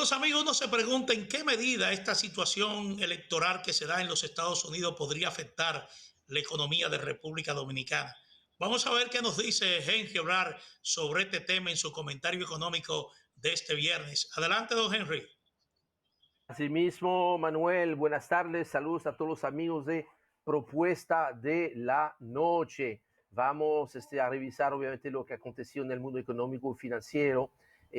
Estimados amigos, uno se pregunta en qué medida esta situación electoral que se da en los Estados Unidos podría afectar la economía de República Dominicana. Vamos a ver qué nos dice Henry Obrar sobre este tema en su comentario económico de este viernes. Adelante, don Henry. Asimismo, Manuel, buenas tardes, saludos a todos los amigos de Propuesta de la Noche. Vamos a revisar obviamente lo que aconteció en el mundo económico y financiero,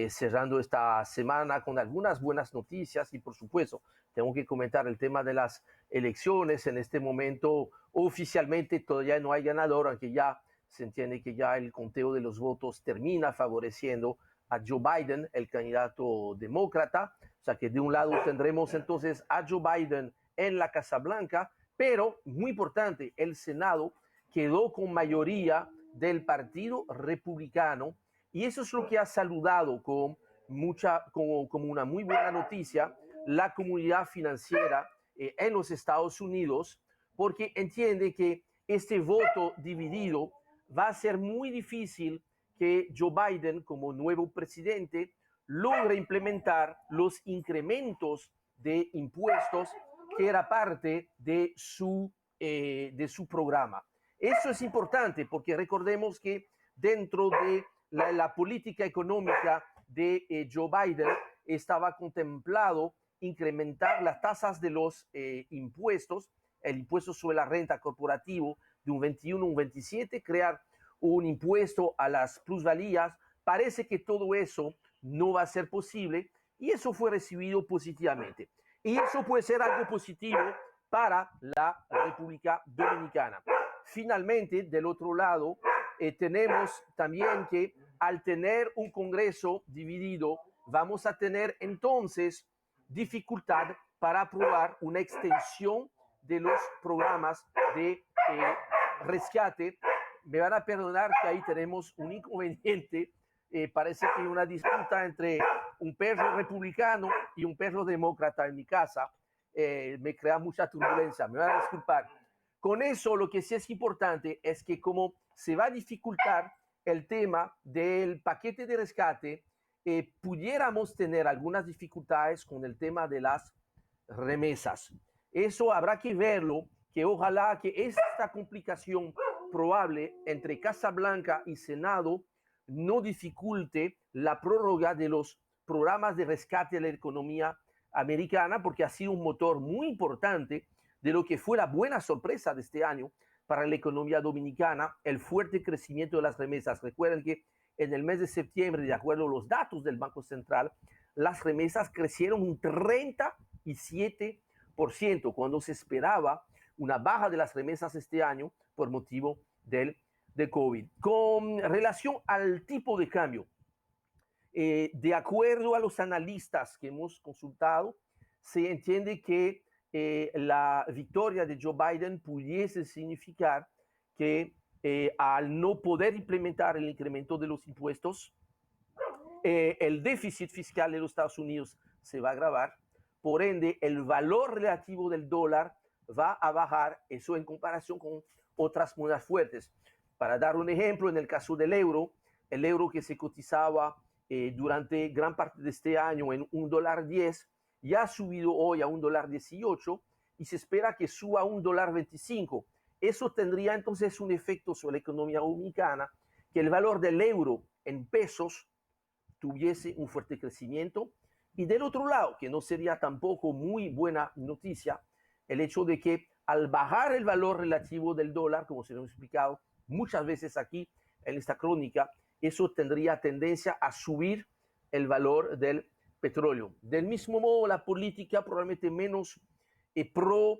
cerrando esta semana con algunas buenas noticias y por supuesto tengo que comentar el tema de las elecciones. En este momento oficialmente todavía no hay ganador, aunque ya se entiende que ya el conteo de los votos termina favoreciendo a Joe Biden, el candidato demócrata. O sea que de un lado tendremos entonces a Joe Biden en la Casa Blanca, pero muy importante, el Senado quedó con mayoría del Partido Republicano y eso es lo que ha saludado como una muy buena noticia la comunidad financiera en los Estados Unidos, porque entiende que este voto dividido va a ser muy difícil que Joe Biden, como nuevo presidente, logre implementar los incrementos de impuestos que era parte de su programa. Eso es importante porque recordemos que dentro de la política económica de Joe Biden estaba contemplado incrementar las tasas de los impuestos, el impuesto sobre la renta corporativo de un 21 a un 27, crear un impuesto a las plusvalías. Parece que todo eso no va a ser posible y eso fue recibido positivamente. Y eso puede ser algo positivo para la República Dominicana. Finalmente, del otro lado, tenemos también que al tener un Congreso dividido, vamos a tener entonces dificultad para aprobar una extensión de los programas de rescate. Me van a perdonar que ahí tenemos un inconveniente. Parece que hay una disputa entre un perro republicano y un perro demócrata en mi casa. Me crea mucha turbulencia, me van a disculpar. Con eso, lo que sí es importante es que como se va a dificultar el tema del paquete de rescate, pudiéramos tener algunas dificultades con el tema de las remesas. Eso habrá que verlo, que ojalá que esta complicación probable entre Casa Blanca y Senado no dificulte la prórroga de los programas de rescate de la economía americana, porque ha sido un motor muy importante de lo que fue la buena sorpresa de este año para la economía dominicana, el fuerte crecimiento de las remesas. Recuerden que en el mes de septiembre, de acuerdo a los datos del Banco Central, las remesas crecieron un 37%, cuando se esperaba una baja de las remesas este año por motivo de COVID. Con relación al tipo de cambio, de acuerdo a los analistas que hemos consultado, se entiende que la victoria de Joe Biden pudiese significar que al no poder implementar el incremento de los impuestos, el déficit fiscal de los Estados Unidos se va a agravar. Por ende, el valor relativo del dólar va a bajar, eso en comparación con otras monedas fuertes. Para dar un ejemplo, en el caso del euro, el euro que se cotizaba durante gran parte de este año en $1.10, ya ha subido hoy a $1.18 y se espera que suba a $1.25. Eso tendría entonces un efecto sobre la economía dominicana, que el valor del euro en pesos tuviese un fuerte crecimiento. Y del otro lado, que no sería tampoco muy buena noticia, el hecho de que al bajar el valor relativo del dólar, como se lo hemos explicado muchas veces aquí en esta crónica, eso tendría tendencia a subir el valor del petróleo. Del mismo modo, la política probablemente menos pro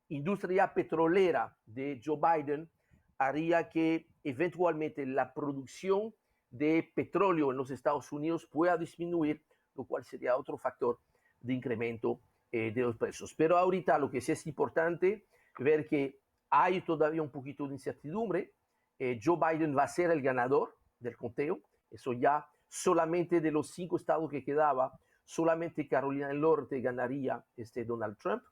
industria petrolera de Joe Biden haría que eventualmente la producción de petróleo en los Estados Unidos pueda disminuir, lo cual sería otro factor de incremento de los precios. Pero ahorita lo que sí es importante ver que hay todavía un poquito de incertidumbre. Joe Biden va a ser el ganador del conteo. Eso ya solamente de los 5 estados que quedaba, solamente Carolina del Norte ganaría Donald Trump.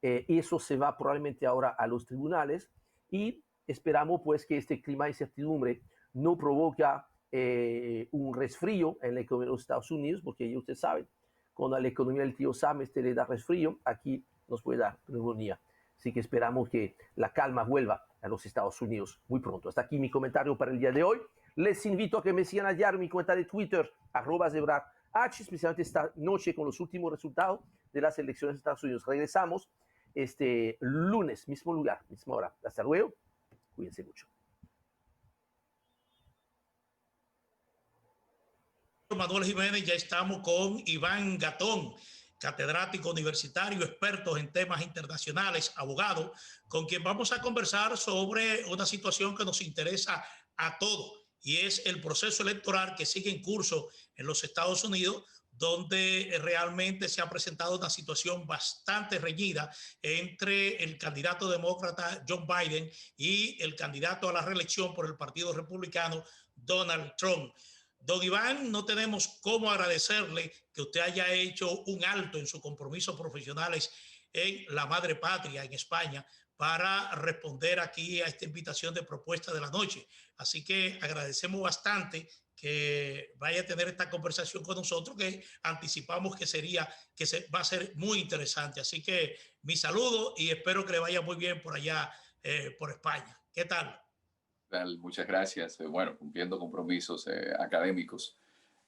Y eso se va probablemente ahora a los tribunales y esperamos pues que este clima de incertidumbre no provoca un resfrío en la economía de los Estados Unidos, porque ya ustedes saben, cuando a la economía del tío Sam le da resfrío, aquí nos puede dar neumonía. Así que esperamos que la calma vuelva a los Estados Unidos muy pronto. Hasta aquí mi comentario para el día de hoy. Les invito a que me sigan allá en mi cuenta de Twitter, @ZebrakH, especialmente esta noche con los últimos resultados de las elecciones de Estados Unidos. Regresamos este lunes, mismo lugar, misma hora. Hasta luego. Cuídense mucho. Manuel Jiménez, ya estamos con Iván Gatón, catedrático universitario, experto en temas internacionales, abogado, con quien vamos a conversar sobre una situación que nos interesa a todos, y es el proceso electoral que sigue en curso en los Estados Unidos, donde realmente se ha presentado una situación bastante reñida entre el candidato demócrata Joe Biden y el candidato a la reelección por el Partido Republicano, Donald Trump. Don Iván, no tenemos cómo agradecerle que usted haya hecho un alto en sus compromisos profesionales en la madre patria, en España, para responder aquí a esta invitación de propuesta de la noche. Así que agradecemos bastante que vaya a tener esta conversación con nosotros, que anticipamos que va a ser muy interesante. Así que mi saludo y espero que le vaya muy bien por allá, por España. ¿Qué tal? Muchas gracias. Bueno, cumpliendo compromisos académicos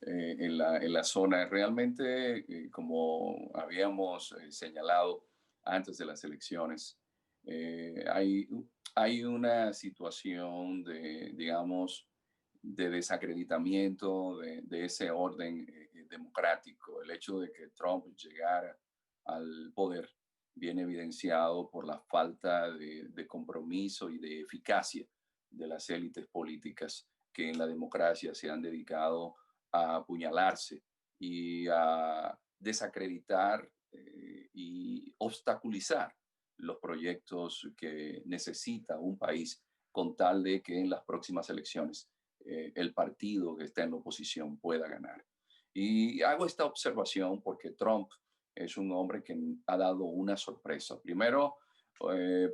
en la zona. Realmente, como habíamos señalado antes de las elecciones, hay una situación de, digamos, de desacreditamiento de ese orden democrático. El hecho de que Trump llegara al poder viene evidenciado por la falta de compromiso y de eficacia de las élites políticas que en la democracia se han dedicado a apuñalarse y a desacreditar y obstaculizar los proyectos que necesita un país con tal de que en las próximas elecciones el partido que está en la oposición pueda ganar. Y hago esta observación porque Trump es un hombre que ha dado una sorpresa. Primero,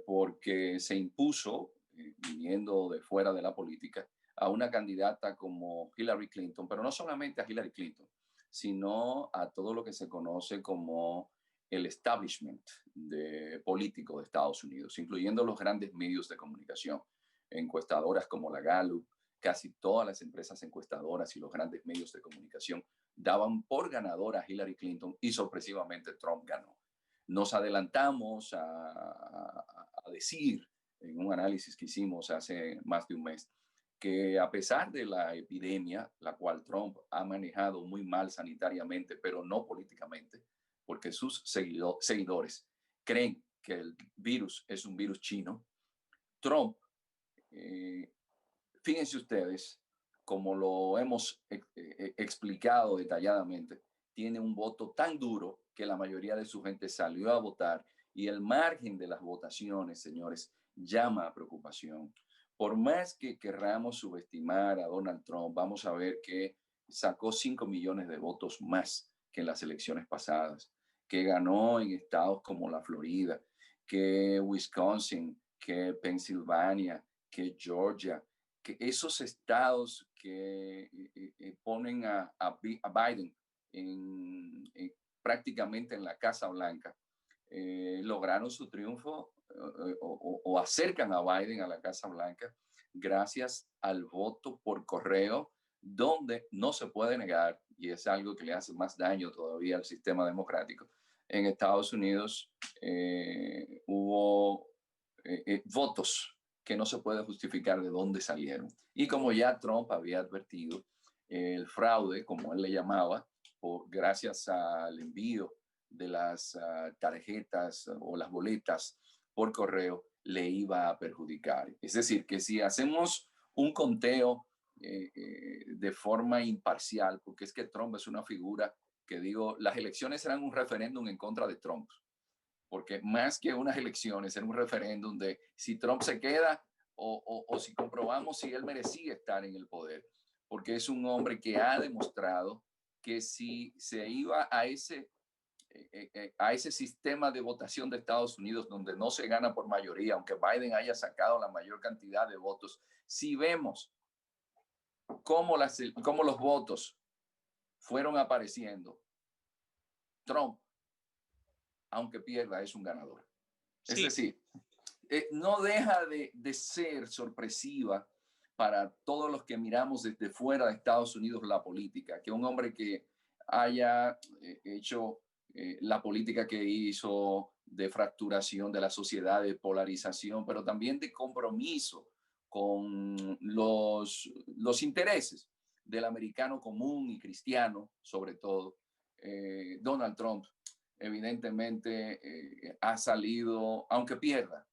porque se impuso, viniendo de fuera de la política, a una candidata como Hillary Clinton, pero no solamente a Hillary Clinton, sino a todo lo que se conoce como el establishment político de Estados Unidos, incluyendo los grandes medios de comunicación, encuestadoras como la Gallup, casi todas las empresas encuestadoras y los grandes medios de comunicación daban por ganadora a Hillary Clinton y sorpresivamente Trump ganó. Nos adelantamos a decir en un análisis que hicimos hace más de un mes que a pesar de la epidemia, la cual Trump ha manejado muy mal sanitariamente, pero no políticamente, porque sus seguidores creen que el virus es un virus chino, Trump, fíjense ustedes, como lo hemos explicado detalladamente, tiene un voto tan duro que la mayoría de su gente salió a votar y el margen de las votaciones, señores, llama a preocupación. Por más que querramos subestimar a Donald Trump, vamos a ver que sacó 5 millones de votos más que en las elecciones pasadas, que ganó en estados como la Florida, que Wisconsin, que Pensilvania, que Georgia, que esos estados que ponen a Biden prácticamente en la Casa Blanca, lograron su triunfo o acercan a Biden a la Casa Blanca gracias al voto por correo, donde no se puede negar, y es algo que le hace más daño todavía al sistema democrático. En Estados Unidos hubo votos que no se puede justificar de dónde salieron. Y como ya Trump había advertido, el fraude, como él le llamaba, gracias al envío de las tarjetas o las boletas por correo, le iba a perjudicar. Es decir, que si hacemos un conteo de forma imparcial, porque es que Trump es una figura que digo, las elecciones serán un referéndum en contra de Trump, porque más que unas elecciones, era un referéndum de si Trump se queda o si comprobamos si él merecía estar en el poder, porque es un hombre que ha demostrado que si se iba a ese sistema de votación de Estados Unidos donde no se gana por mayoría, aunque Biden haya sacado la mayor cantidad de votos, si vemos cómo los votos fueron apareciendo, Trump, aunque pierda, es un ganador. Sí. Es decir, no deja de ser sorpresiva para todos los que miramos desde fuera de Estados Unidos la política, que un hombre que haya hecho la política que hizo de fracturación de la sociedad, de polarización, pero también de compromiso con los intereses del americano común y cristiano, sobre todo. Donald Trump evidentemente ha salido, aunque pierda,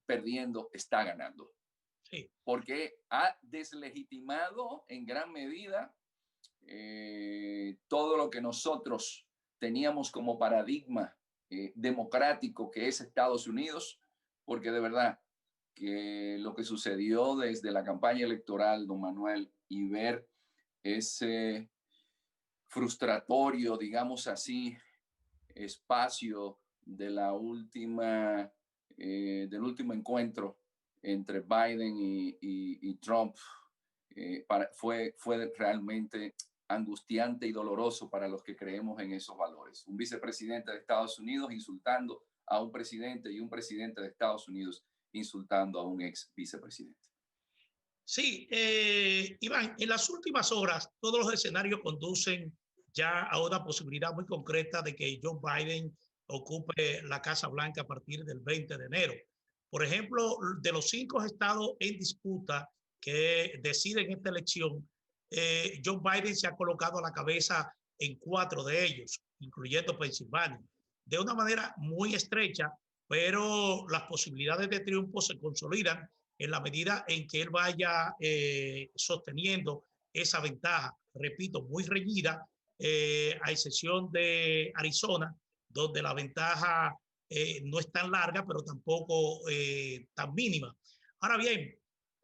perdiendo, está ganando. Sí. Porque ha deslegitimado en gran medida todo lo que nosotros teníamos como paradigma democrático que es Estados Unidos, porque de verdad que lo que sucedió desde la campaña electoral, don Manuel, y ver ese frustratorio, digamos así, espacio de la del último encuentro entre Biden y Trump, fue realmente angustiante y doloroso para los que creemos en esos valores. Un vicepresidente de Estados Unidos insultando a un presidente y un presidente de Estados Unidos insultando a un ex vicepresidente. Sí, Iván, en las últimas horas todos los escenarios conducen ya a una posibilidad muy concreta de que Joe Biden ocupe la Casa Blanca a partir del 20 de enero. Por ejemplo, de los 5 estados en disputa que deciden esta elección, Joe Biden se ha colocado a la cabeza en 4 de ellos, incluyendo Pensilvania, de una manera muy estrecha, pero las posibilidades de triunfo se consolidan en la medida en que él vaya sosteniendo esa ventaja, repito, muy reñida, a excepción de Arizona, donde la ventaja no es tan larga, pero tampoco tan mínima. Ahora bien,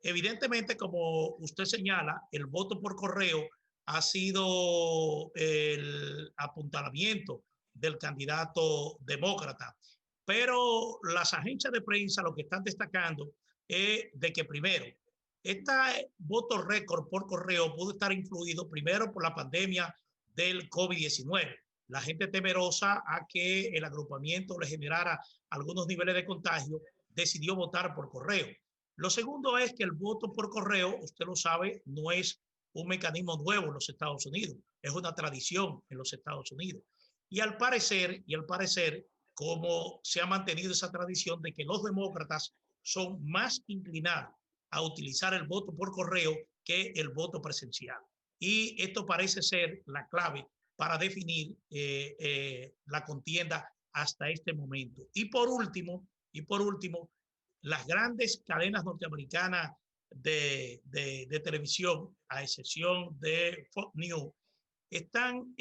evidentemente, como usted señala, el voto por correo ha sido el apuntalamiento del candidato demócrata, pero las agencias de prensa lo que están destacando es de que primero, este voto récord por correo pudo estar influido primero por la pandemia del COVID-19. La gente temerosa a que el agrupamiento le generara algunos niveles de contagio, decidió votar por correo. Lo segundo es que el voto por correo, usted lo sabe, no es un mecanismo nuevo en los Estados Unidos, es una tradición en los Estados Unidos. Y al parecer, como se ha mantenido esa tradición de que los demócratas son más inclinados a utilizar el voto por correo que el voto presencial. Y esto parece ser la clave para definir la contienda hasta este momento. Y por último, las grandes cadenas norteamericanas de televisión, a excepción de Fox News, están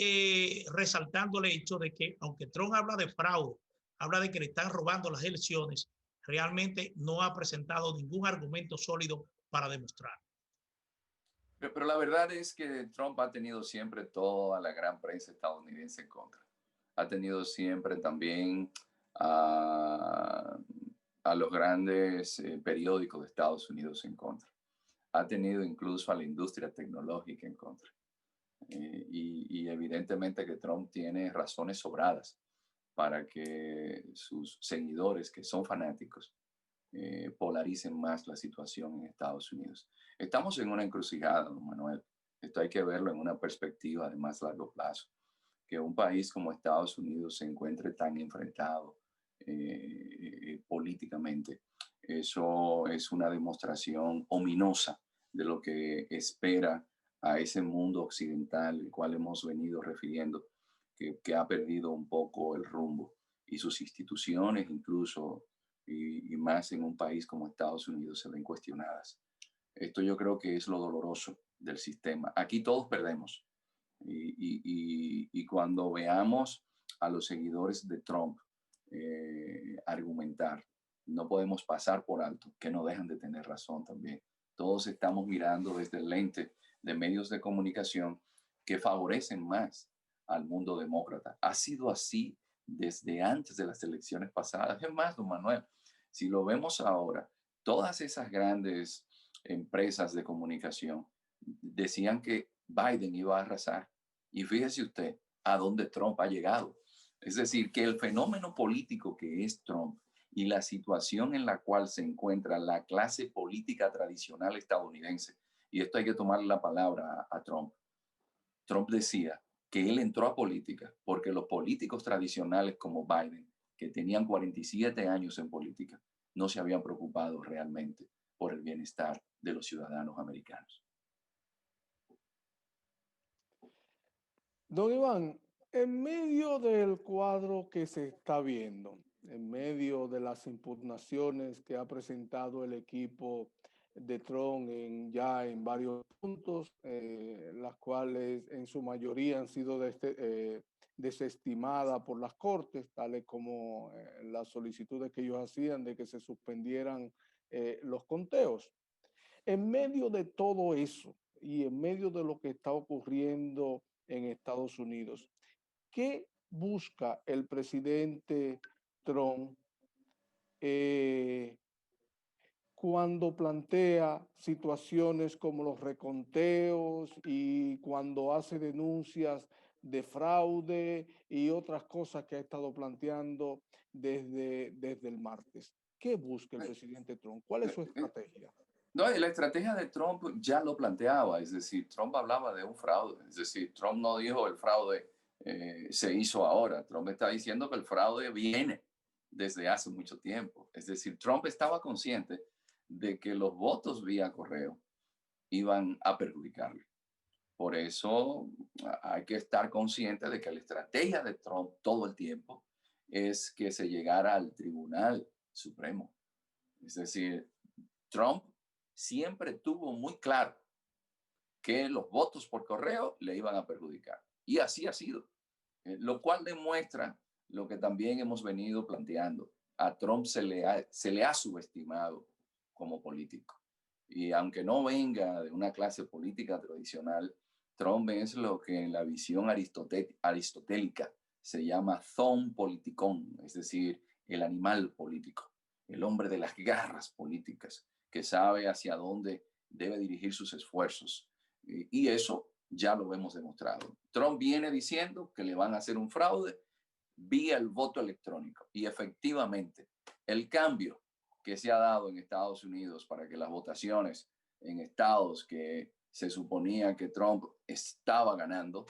resaltando el hecho de que, aunque Trump habla de fraude, habla de que le están robando las elecciones, realmente no ha presentado ningún argumento sólido para demostrar. Pero la verdad es que Trump ha tenido siempre toda la gran prensa estadounidense en contra. Ha tenido siempre también a los grandes periódicos de Estados Unidos en contra. Ha tenido incluso a la industria tecnológica en contra. Y evidentemente que Trump tiene razones sobradas para que sus seguidores, que son fanáticos, polaricen más la situación en Estados Unidos. Estamos en una encrucijada, don Manuel. Esto hay que verlo en una perspectiva de más largo plazo. Que un país como Estados Unidos se encuentre tan enfrentado políticamente, eso es una demostración ominosa de lo que espera a ese mundo occidental, el cual hemos venido refiriendo, que ha perdido un poco el rumbo y sus instituciones incluso, y más en un país como Estados Unidos, se ven cuestionadas. Esto yo creo que es lo doloroso del sistema. Aquí todos perdemos. Y cuando veamos a los seguidores de Trump argumentar, no podemos pasar por alto que no dejan de tener razón también. Todos estamos mirando desde el lente de medios de comunicación que favorecen más al mundo demócrata. Ha sido así desde antes de las elecciones pasadas. Es más, don Manuel, si lo vemos ahora, todas esas grandes empresas de comunicación, decían que Biden iba a arrasar. Y fíjese usted a dónde Trump ha llegado. Es decir, que el fenómeno político que es Trump y la situación en la cual se encuentra la clase política tradicional estadounidense, y esto hay que tomarle la palabra a Trump. Trump decía que él entró a política porque los políticos tradicionales como Biden, que tenían 47 años en política, no se habían preocupado realmente por el bienestar de los ciudadanos americanos. Don Iván, en medio del cuadro que se está viendo, en medio de las impugnaciones que ha presentado el equipo de Trump ya en varios puntos, las cuales en su mayoría han sido desestimadas por las cortes, tales como las solicitudes que ellos hacían de que se suspendieran los conteos. En medio de todo eso y en medio de lo que está ocurriendo en Estados Unidos, ¿qué busca el presidente Trump cuando plantea situaciones como los reconteos y cuando hace denuncias de fraude y otras cosas que ha estado planteando desde el martes? ¿Qué busca el presidente Trump? ¿Cuál es su estrategia? No, y la estrategia de Trump ya lo planteaba, es decir, Trump hablaba de un fraude, es decir, Trump no dijo el fraude se hizo ahora, Trump está diciendo que el fraude viene desde hace mucho tiempo, es decir, Trump estaba consciente de que los votos vía correo iban a perjudicarle. Por eso hay que estar consciente de que la estrategia de Trump todo el tiempo es que se llegara al Tribunal Supremo. Es decir, Trump siempre tuvo muy claro que los votos por correo le iban a perjudicar. Y así ha sido, lo cual demuestra lo que también hemos venido planteando. A Trump se le ha subestimado como político. Y aunque no venga de una clase política tradicional, Trump es lo que en la visión aristotélica se llama zoon politikon, es decir, el animal político, el hombre de las garras políticas, que sabe hacia dónde debe dirigir sus esfuerzos. Y eso ya lo hemos demostrado. Trump viene diciendo que le van a hacer un fraude vía el voto electrónico. Y efectivamente, el cambio que se ha dado en Estados Unidos para que las votaciones en estados que se suponía que Trump estaba ganando,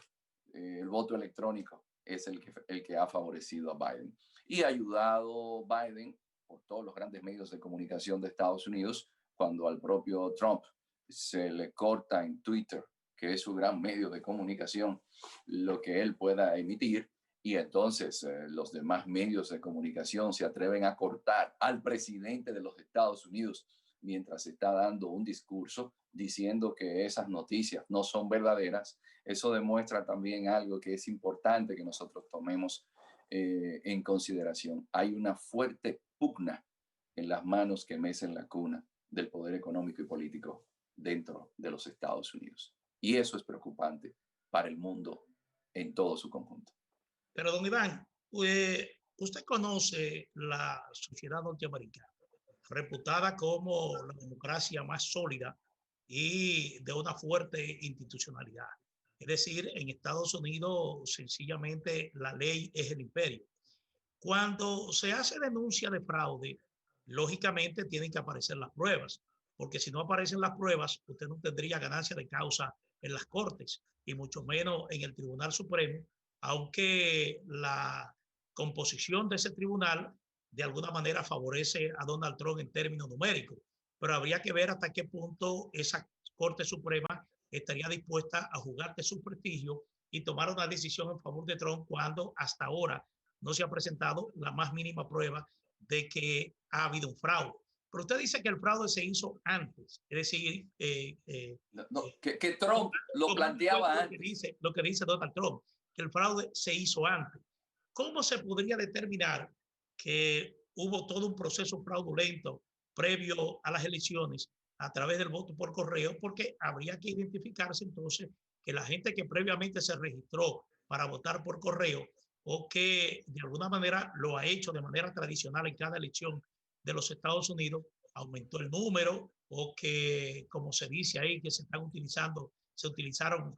el voto electrónico es el que ha favorecido a Biden. Y ha ayudado Biden por todos los grandes medios de comunicación de Estados Unidos cuando al propio Trump se le corta en Twitter, que es su gran medio de comunicación, lo que él pueda emitir. Y entonces los demás medios de comunicación se atreven a cortar al presidente de los Estados Unidos mientras está dando un discurso diciendo que esas noticias no son verdaderas. Eso demuestra también algo que es importante que nosotros tomemos en consideración. Hay una fuerte pugna en las manos que mecen la cuna del poder económico y político dentro de los Estados Unidos. Y eso es preocupante para el mundo en todo su conjunto. Pero, don Iván, usted conoce la sociedad norteamericana, reputada como la democracia más sólida y de una fuerte institucionalidad. Es decir, en Estados Unidos, sencillamente, la ley es el imperio. Cuando se hace denuncia de fraude, lógicamente tienen que aparecer las pruebas, porque si no aparecen las pruebas, usted no tendría ganancia de causa en las cortes y mucho menos en el Tribunal Supremo, aunque la composición de ese tribunal de alguna manera favorece a Donald Trump en términos numéricos, pero habría que ver hasta qué punto esa Corte Suprema estaría dispuesta a jugar de su prestigio y tomar una decisión en favor de Trump cuando hasta ahora no se ha presentado la más mínima prueba de que ha habido un fraude. Pero usted dice que el fraude se hizo antes, es decir, que Trump lo planteaba antes. Lo que dice Donald Trump, que el fraude se hizo antes. ¿Cómo se podría determinar que hubo todo un proceso fraudulento previo a las elecciones a través del voto por correo? Porque habría que identificarse entonces que la gente que previamente se registró para votar por correo o que de alguna manera lo ha hecho de manera tradicional en cada elección de los Estados Unidos, aumentó el número o que, como se dice ahí, que se utilizaron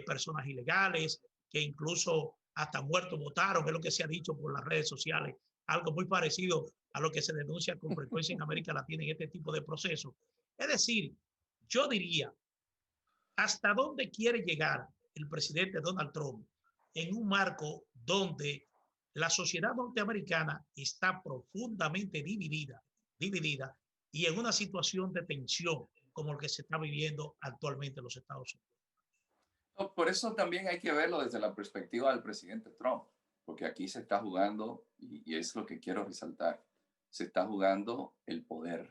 personas ilegales, que incluso hasta muertos votaron, es lo que se ha dicho por las redes sociales, algo muy parecido a lo que se denuncia con frecuencia en América Latina en este tipo de procesos. Es decir, yo diría, ¿hasta dónde quiere llegar el presidente Donald Trump en un marco donde la sociedad norteamericana está profundamente dividida y en una situación de tensión como el que se está viviendo actualmente en los Estados Unidos? No, por eso también hay que verlo desde la perspectiva del presidente Trump, porque aquí se está jugando, y es lo que quiero resaltar, se está jugando el poder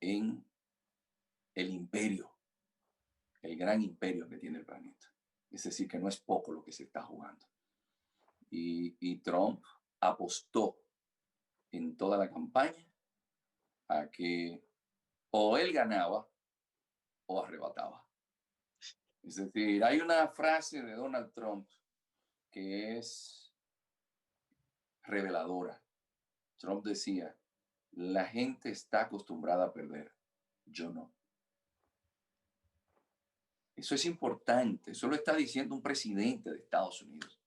en el imperio, el gran imperio que tiene el planeta. Es decir, que no es poco lo que se está jugando. Y Trump apostó en toda la campaña a que o él ganaba o arrebataba. Es decir, hay una frase de Donald Trump que es reveladora. Trump decía, la gente está acostumbrada a perder, yo no. Eso es importante, eso lo está diciendo un presidente de Estados Unidos.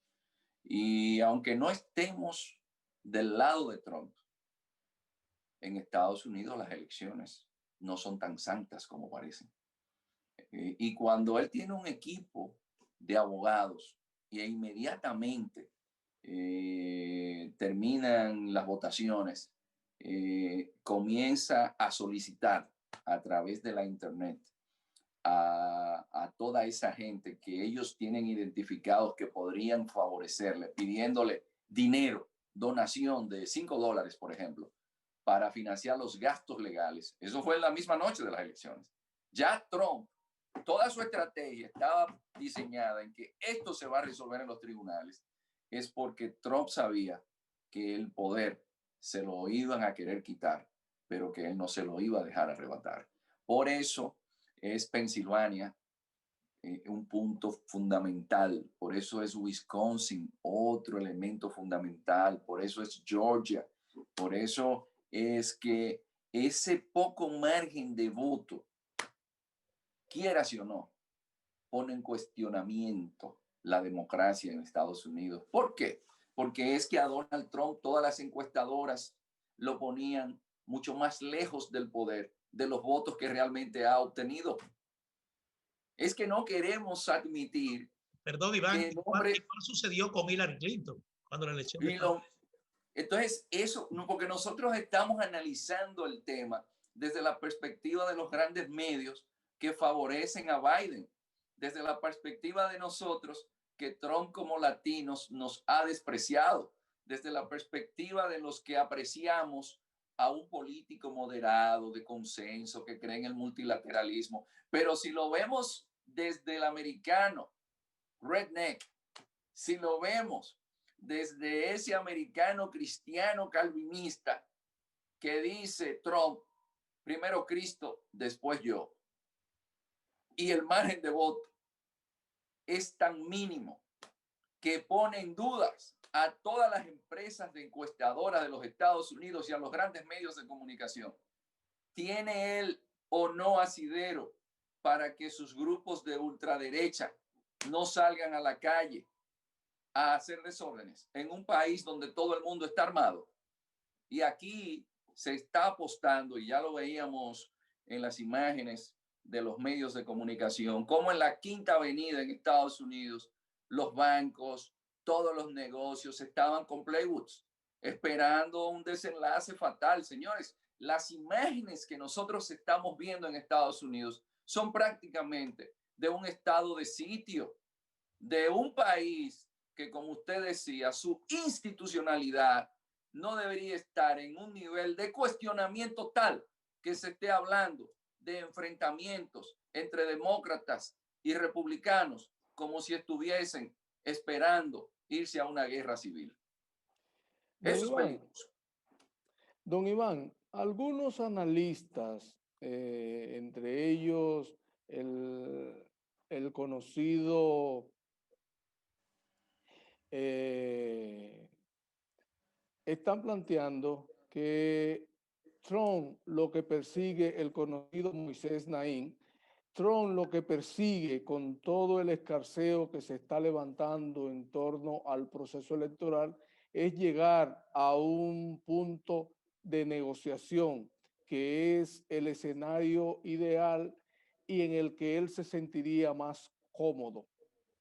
Y aunque no estemos del lado de Trump, en Estados Unidos las elecciones no son tan santas como parecen. Y cuando él tiene un equipo de abogados y inmediatamente terminan las votaciones, comienza a solicitar a través de la internet a toda esa gente que ellos tienen identificados que podrían favorecerle, pidiéndole dinero, donación de $5, por ejemplo, para financiar los gastos legales. Eso fue en la misma noche de las elecciones. Ya Trump, toda su estrategia estaba diseñada en que esto se va a resolver en los tribunales. Es porque Trump sabía que el poder se lo iban a querer quitar, pero que él no se lo iba a dejar arrebatar. Por eso es Pensilvania un punto fundamental, por eso es Wisconsin otro elemento fundamental, por eso es Georgia, por eso es que ese poco margen de voto, quieras o no, pone en cuestionamiento la democracia en Estados Unidos. ¿Por qué? Porque es que a Donald Trump todas las encuestadoras lo ponían mucho más lejos del poder, de los votos que realmente ha obtenido. Es que no queremos admitir Perdón, Iván, que el hombre ¿qué sucedió con Hillary Clinton cuando la elección de y lo, entonces eso no, porque nosotros estamos analizando el tema desde la perspectiva de los grandes medios que favorecen a Biden, desde la perspectiva de nosotros que Trump como latinos nos ha despreciado, desde la perspectiva de los que apreciamos a un político moderado, de consenso, que cree en el multilateralismo. Pero si lo vemos desde el americano, redneck, si lo vemos desde ese americano cristiano calvinista que dice Trump, primero Cristo, después yo, y el margen de voto es tan mínimo que pone en dudas a todas las empresas de encuestadoras de los Estados Unidos y a los grandes medios de comunicación. ¿Tiene él o no asidero para que sus grupos de ultraderecha no salgan a la calle a hacer desórdenes en un país donde todo el mundo está armado? Y aquí se está apostando, y ya lo veíamos en las imágenes de los medios de comunicación, como en la Quinta Avenida en Estados Unidos, los bancos, todos los negocios estaban con playbooks, esperando un desenlace fatal. Señores, las imágenes que nosotros estamos viendo en Estados Unidos son prácticamente de un estado de sitio, de un país que, como usted decía, su institucionalidad no debería estar en un nivel de cuestionamiento tal que se esté hablando de enfrentamientos entre demócratas y republicanos como si estuviesen esperando irse a una guerra civil. Don Eso es Iván, peligroso. don Iván, algunos analistas, entre ellos el conocido están planteando que Trump lo que persigue, el conocido Moisés Naim, Trump lo que persigue con todo el escarceo que se está levantando en torno al proceso electoral es llegar a un punto de negociación que es el escenario ideal y en el que él se sentiría más cómodo.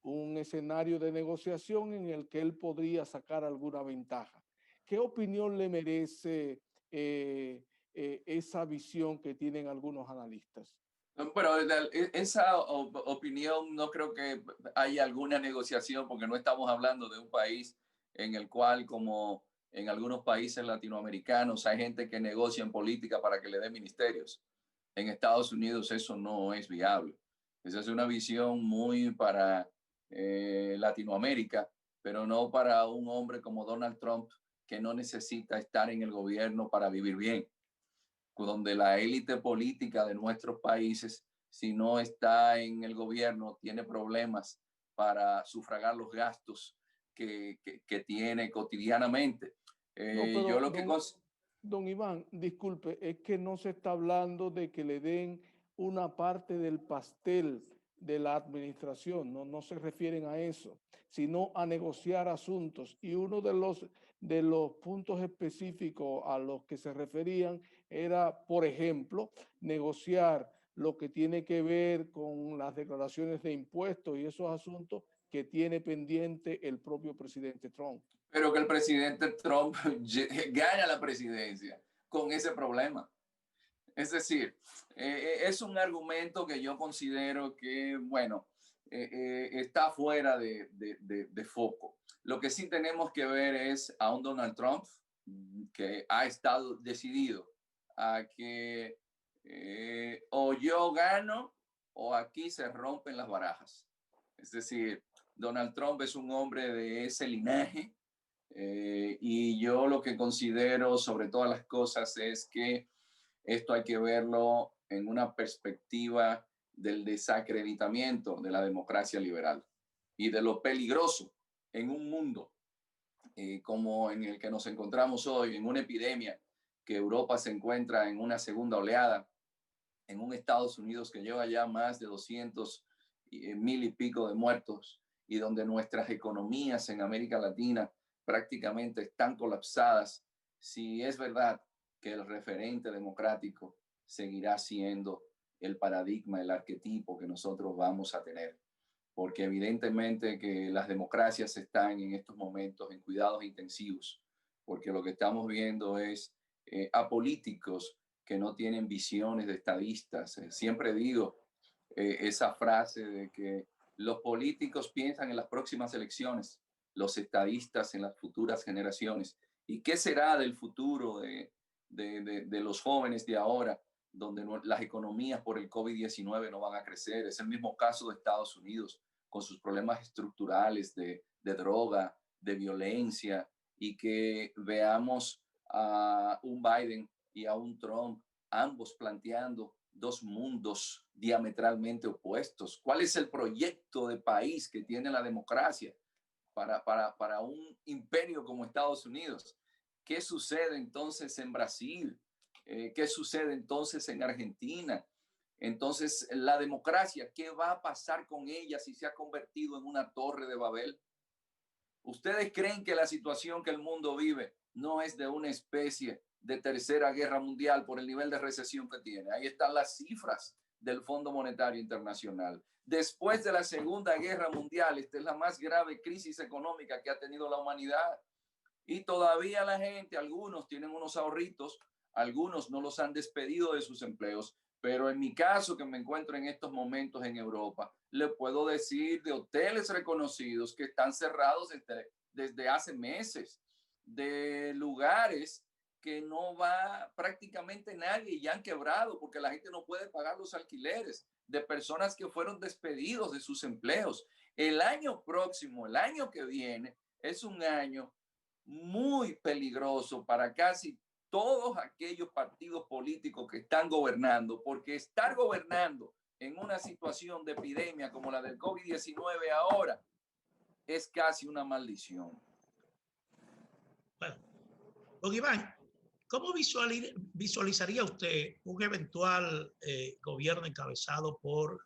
Un escenario de negociación en el que él podría sacar alguna ventaja. ¿Qué opinión le merece esa visión que tienen algunos analistas? Pero esa opinión no creo que haya alguna negociación porque no estamos hablando de un país en el cual, como en algunos países latinoamericanos, hay gente que negocia en política para que le den ministerios. En Estados Unidos eso no es viable. Esa es una visión muy para Latinoamérica, pero no para un hombre como Donald Trump que no necesita estar en el gobierno para vivir bien, donde la élite política de nuestros países, si no está en el gobierno, tiene problemas para sufragar los gastos que tiene cotidianamente. No, Yo pero lo que... don Iván, disculpe, es que no se está hablando de que le den una parte del pastel de la administración, no se refieren a eso, sino a negociar asuntos. Y uno de los puntos específicos a los que se referían era, por ejemplo, negociar lo que tiene que ver con las declaraciones de impuestos y esos asuntos que tiene pendiente el propio presidente Trump. Pero que el presidente Trump gana la presidencia con ese problema. Es decir, es un argumento que yo considero que, bueno, está fuera de foco. Lo que sí tenemos que ver es a un Donald Trump que ha estado decidido a que o yo gano o aquí se rompen las barajas. Es decir, Donald Trump es un hombre de ese linaje y yo lo que considero sobre todas las cosas es que esto hay que verlo en una perspectiva del desacreditamiento de la democracia liberal y de lo peligroso en un mundo como en el que nos encontramos hoy, en una epidemia que Europa se encuentra en una segunda oleada, en un Estados Unidos que lleva ya más de 200,000 y pico de muertos y donde nuestras economías en América Latina prácticamente están colapsadas. Si es verdad que el referente democrático seguirá siendo el paradigma, el arquetipo que nosotros vamos a tener, porque evidentemente que las democracias están en estos momentos en cuidados intensivos, porque lo que estamos viendo es a políticos que no tienen visiones de estadistas. Siempre digo esa frase de que los políticos piensan en las próximas elecciones, los estadistas en las futuras generaciones. ¿Y qué será del futuro de los jóvenes de ahora, donde las economías por el COVID-19 no van a crecer? Es el mismo caso de Estados Unidos, con sus problemas estructurales de droga, de violencia, y que veamos a un Biden y a un Trump, ambos planteando dos mundos diametralmente opuestos. ¿Cuál es el proyecto de país que tiene la democracia para un imperio como Estados Unidos? ¿Qué sucede entonces en Brasil? ¿Qué sucede entonces en Argentina? Entonces, la democracia, ¿qué va a pasar con ella si se ha convertido en una torre de Babel? ¿Ustedes creen que la situación que el mundo vive no es de una especie de tercera guerra mundial por el nivel de recesión que tiene? Ahí están las cifras del Fondo Monetario Internacional. Después de la Segunda Guerra Mundial, esta es la más grave crisis económica que ha tenido la humanidad. Y todavía la gente, algunos tienen unos ahorritos, algunos no los han despedido de sus empleos, pero en mi caso, que me encuentro en estos momentos en Europa, le puedo decir de hoteles reconocidos que están cerrados desde hace meses, de lugares que no va prácticamente nadie y han quebrado porque la gente no puede pagar los alquileres, de personas que fueron despedidos de sus empleos. El año próximo, el año que viene, es un año muy peligroso para casi todos aquellos partidos políticos que están gobernando, porque estar gobernando en una situación de epidemia como la del COVID-19 ahora es casi una maldición. Bueno, don Iván, ¿Cómo visualizaría usted un eventual gobierno encabezado por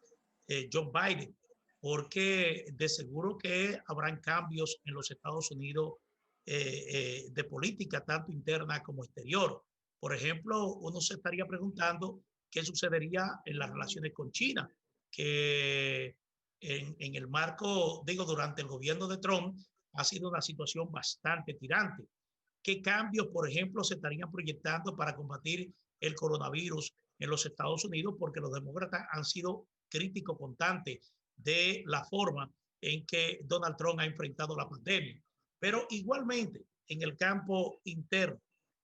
Joe Biden? Porque de seguro que habrán cambios en los Estados Unidos de política, tanto interna como exterior. Por ejemplo, uno se estaría preguntando qué sucedería en las relaciones con China, que en el marco, digo, durante el gobierno de Trump ha sido una situación bastante tirante. ¿Qué cambios, por ejemplo, se estarían proyectando para combatir el coronavirus en los Estados Unidos? Porque los demócratas han sido críticos constantes de la forma en que Donald Trump ha enfrentado la pandemia. Pero igualmente, en el campo interno,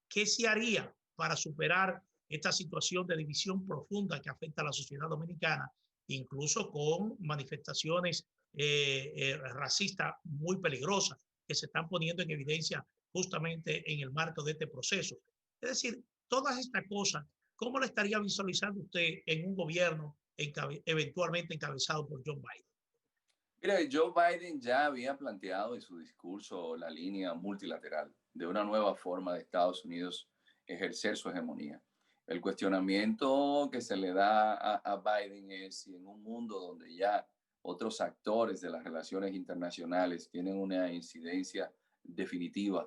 ¿qué se haría para superar esta situación de división profunda que afecta a la sociedad dominicana, incluso con manifestaciones racistas muy peligrosas que se están poniendo en evidencia justamente en el marco de este proceso? Es decir, todas estas cosas, ¿cómo la estaría visualizando usted en un gobierno eventualmente encabezado por John Biden? Mira, Joe Biden ya había planteado en su discurso la línea multilateral de una nueva forma de Estados Unidos ejercer su hegemonía. El cuestionamiento que se le da a Biden es si en un mundo donde ya otros actores de las relaciones internacionales tienen una incidencia definitiva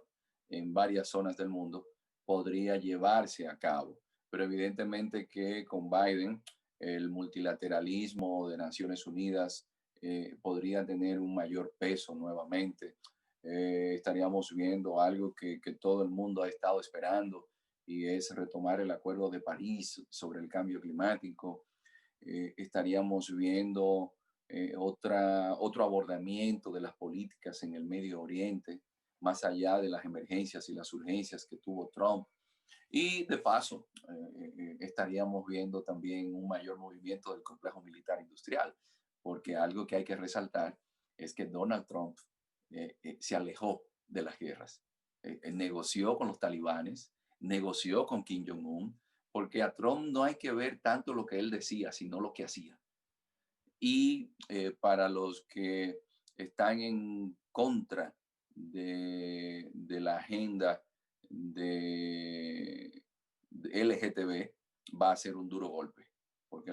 en varias zonas del mundo, podría llevarse a cabo. Pero evidentemente que con Biden el multilateralismo de Naciones Unidas podría tener un mayor peso nuevamente. Estaríamos viendo algo que todo el mundo ha estado esperando y es retomar el Acuerdo de París sobre el cambio climático. Estaríamos viendo otro abordamiento de las políticas en el Medio Oriente, más allá de las emergencias y las urgencias que tuvo Trump. Y de paso, estaríamos viendo también un mayor movimiento del complejo militar industrial, porque algo que hay que resaltar es que Donald Trump se alejó de las guerras, negoció con los talibanes, negoció con Kim Jong-un, porque a Trump no hay que ver tanto lo que él decía, sino lo que hacía. Y para los que están en contra de la agenda de LGTB, va a ser un duro golpe, porque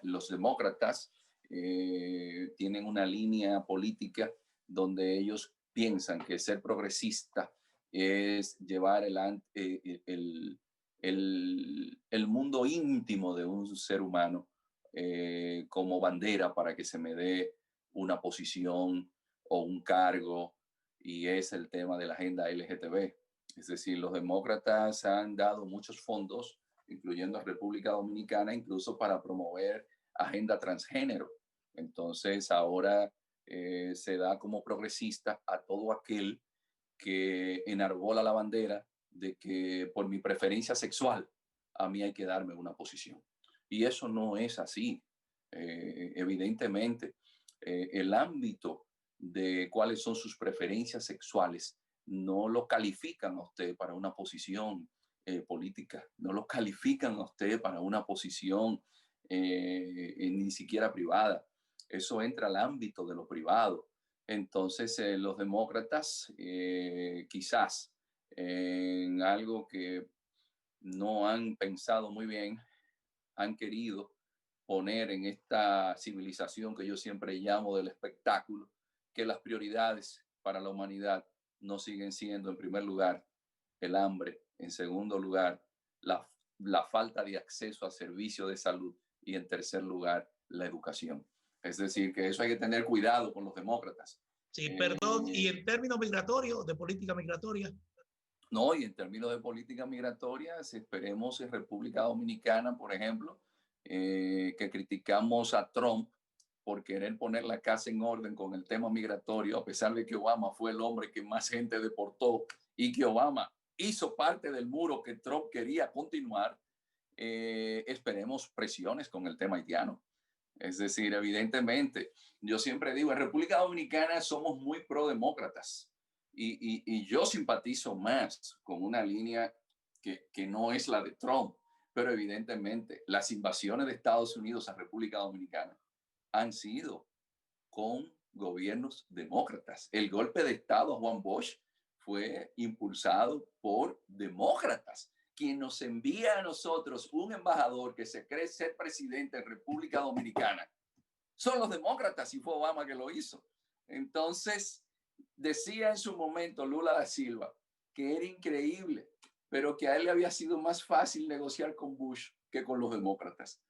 los demócratas tienen una línea política donde ellos piensan que ser progresista es llevar el mundo íntimo de un ser humano como bandera para que se me dé una posición o un cargo, y es el tema de la agenda LGTB. Es decir, los demócratas han dado muchos fondos, incluyendo a República Dominicana, incluso para promover agenda transgénero. Entonces, ahora se da como progresista a todo aquel que enarbola la bandera de que por mi preferencia sexual a mí hay que darme una posición. Y eso no es así. Evidentemente, el ámbito de cuáles son sus preferencias sexuales no lo califican a usted para una posición política, no lo califican a usted para una posición ni siquiera privada. Eso entra al ámbito de lo privado. Entonces, los demócratas quizás en algo que no han pensado muy bien, han querido poner en esta civilización que yo siempre llamo del espectáculo, que las prioridades para la humanidad no siguen siendo, en primer lugar, el hambre, en segundo lugar, la falta de acceso a servicios de salud y, en tercer lugar, la educación. Es decir, que eso hay que tener cuidado con los demócratas. Sí, perdón, y en términos migratorios, de política migratoria. No, y en términos de política migratoria, esperemos en República Dominicana, por ejemplo, que criticamos a Trump por querer poner la casa en orden con el tema migratorio, a pesar de que Obama fue el hombre que más gente deportó y que Obama hizo parte del muro que Trump quería continuar. Esperemos presiones con el tema haitiano. Es decir, evidentemente, yo siempre digo, en República Dominicana somos muy pro-demócratas y yo simpatizo más con una línea que no es la de Trump, pero evidentemente las invasiones de Estados Unidos a República Dominicana han sido con gobiernos demócratas. El golpe de Estado a Juan Bosch fue impulsado por demócratas. quien nos envía a nosotros un embajador que se cree ser presidente en República Dominicana son los demócratas, y fue Obama que lo hizo. Entonces, decía en su momento Lula da Silva que era increíble, pero que a él le había sido más fácil negociar con Bush que con los demócratas.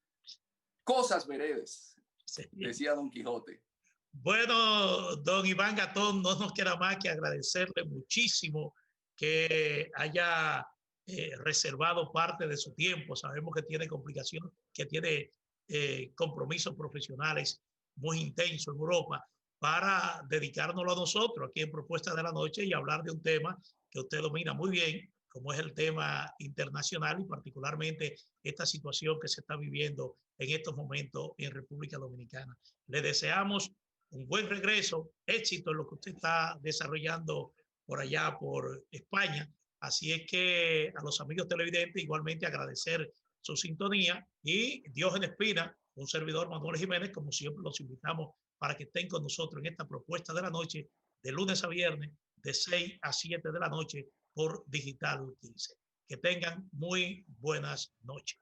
Cosas veredes, sí, decía Don Quijote. Bueno, don Iván Gatón, no nos queda más que agradecerle muchísimo que haya reservado parte de su tiempo. Sabemos que tiene complicaciones, que tiene compromisos profesionales muy intensos en Europa, para dedicárnoslo a nosotros aquí en Propuesta de la Noche y hablar de un tema que usted domina muy bien, como es el tema internacional y particularmente esta situación que se está viviendo en estos momentos en República Dominicana. Le deseamos un buen regreso, éxito en lo que usted está desarrollando por allá, por España. Así es que a los amigos televidentes igualmente agradecer su sintonía, y Dios en Espina, un servidor Manuel Jiménez, como siempre los invitamos para que estén con nosotros en esta Propuesta de la Noche, de lunes a viernes, de 6 a 7 de la noche por Digital 15. Que tengan muy buenas noches.